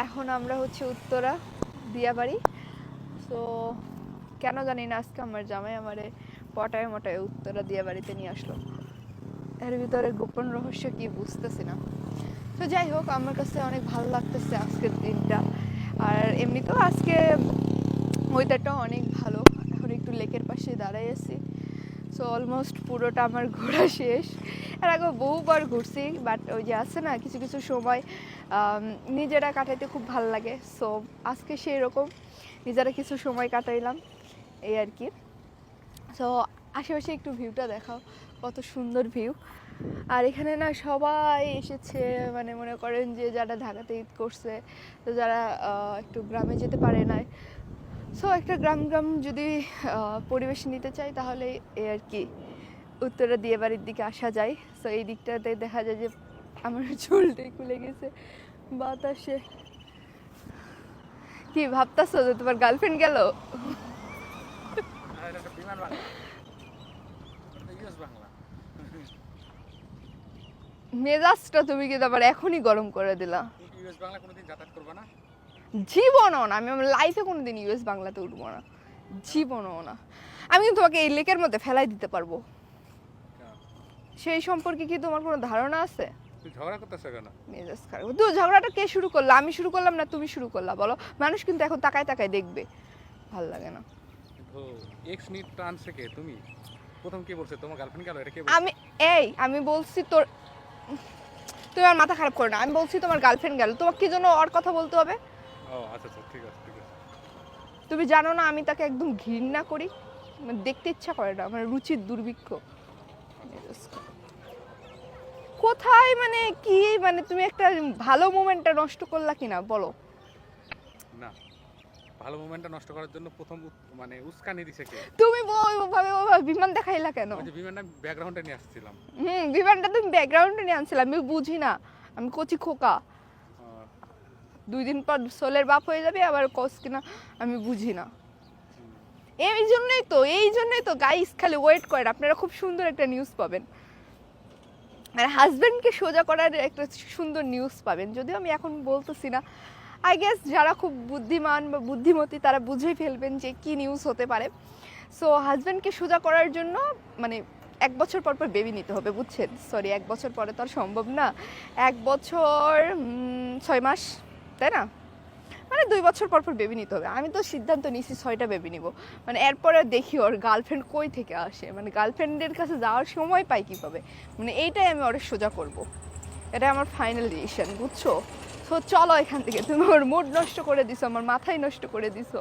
এখন আমরা হচ্ছে উত্তরা দিয়াবাড়ি। তো কেন জানি না আজকে আমার জামাই আমারে পটায় মটায় উত্তরা দিয়াবাড়িতে নিয়ে আসলো। এর ভিতরে গোপন রহস্য কি বুঝতেছি না। তো যাই হোক, আমার কাছে অনেক ভালো লাগতেছে আজকের দিনটা। আর এমনিতেও আজকে ওয়েদারটাও অনেক ভালো। এখন একটু লেকের পাশে দাঁড়াই আছি। সো অলমোস্ট পুরোটা আমার ঘোরা শেষ। এর আগে বহুবার ঘুরছি, বাট ওই যে আছে না কিছু কিছু সময় নিজেরা কাটাইতে খুব ভালো লাগে। সো আজকে সেই রকম নিজেরা কিছু সময় কাটাইলাম, এই আর কি। সো আশেপাশে একটু ভিউটা দেখাও, কত সুন্দর ভিউ। আর এখানে না সবাই এসেছে, মানে মনে করেন যে যারা ঢাকাতে ঈদ করছে, তো যারা একটু গ্রামে যেতে পারে না। সো একটা গ্রাম গ্রাম যদি পরিবেশ নিতে চাই তাহলে এই আর কি উত্তরা দিয়ে বাড়ির দিকে আসা যায়। সো এই দিকটাতে দেখা যায় যে আমার চুলটাই খুলে গেছে বাতাসে। কি ভাবতাছো যে তোমার গার্লফ্রেন্ড গেল? মেজাজটা তুমি কিন্তু আবার এখনই গরম করে দিলা। জীবনও না, আমি আমার লাইফে কোনোদিন ইউএস বাংলাতে উঠবো না, জীবনও না। আমি কিন্তু তোমাকে এই লেকের মধ্যে ফেলাই দিতে পারবো। সেই সম্পর্কে কি তোমার কোনো ধারণা আছে? ঝগড়া করতেছ কেন? মেজাজ খারাপ। তো ঝগড়াটা কে শুরু করলো? আমি শুরু করলাম না তুমি শুরু করলা? বলো। মানুষ কিন্তু এখন তাকায় তাকায় দেখবে, ভাল লাগে না। তো এক্স নিট টানছে কে? তুমি প্রথম কে বলছে তোমার গার্লফ্রেন্ড গেল? এটা কে? আমি বলছি তোর, তুমি আমার মাথা খারাপ করো না। আমি বলছি তোমার গার্লফ্রেন্ড গেল, তোমাকে কি জন্য ওর কথা বলতে হবে? ও আচ্ছা আচ্ছা, ঠিক আছে ঠিক আছে। তুমি জানো না আমি তাকে একদম ঘৃণা করি, মানে দেখতে ইচ্ছা করে না, মানে রুচির দুর্ভিক্ষ। কোথায় মানে কি, মানে তুমি একটা ভালো মোমেন্টটা নষ্ট করলা কিনা বলো। না, ভালো মোমেন্টটা নষ্ট করার জন্য প্রথম মানে উস্কানি দিছে কে? তুমি ওইভাবে বিমান দেখাইলা কেন? ওই যে বিমানটা ব্যাকগ্রাউন্ডে নিয়ে আসছিলাম। বিমানটা তুমি ব্যাকগ্রাউন্ডে নিয়ে আনছিলাম, আমি বুঝি না, আমি কচি খোকা। 2 দিন পর সোলের বাপ হয়ে যাবে আবার কস কিনা আমি বুঝি না। এই জন্যই তো গাইস খালি ওয়েট করেন, আপনারা খুব সুন্দর একটা নিউজ পাবেন, মানে হাজবেন্ডকে সোজা করার একটা সুন্দর নিউজ পাবেন। যদিও আমি এখন বলতেছি না, আই গেস যারা খুব বুদ্ধিমান বা বুদ্ধিমতী তারা বুঝেই ফেলবেন যে কি নিউজ হতে পারে। সো হাজবেন্ডকে সোজা করার জন্য মানে 1 বছর পর পর বেবি নিতে হবে, বুঝছেন? সরি, 1 বছর পরে তো আর সম্ভব না। 1 বছর 6 মাস, তাই না? মানে 2 বছর পর পর বেবি নিতে হবে। আমি তো সিদ্ধান্ত নিয়েছি 6টা বেবি নিব। মানে এরপরে দেখি ওর গার্লফ্রেন্ড কই থেকে আসে, মানে গার্লফ্রেন্ডের কাছে যাওয়ার সময় পাই কীভাবে, মানে এইটাই আমি ওর সোজা করব। এটা আমার ফাইনাল ডিসিশন, বুঝছো? তো চলো এখান থেকে, তুমি ওর মুড নষ্ট করে দিছো, আমার মাথায় নষ্ট করে দিছো।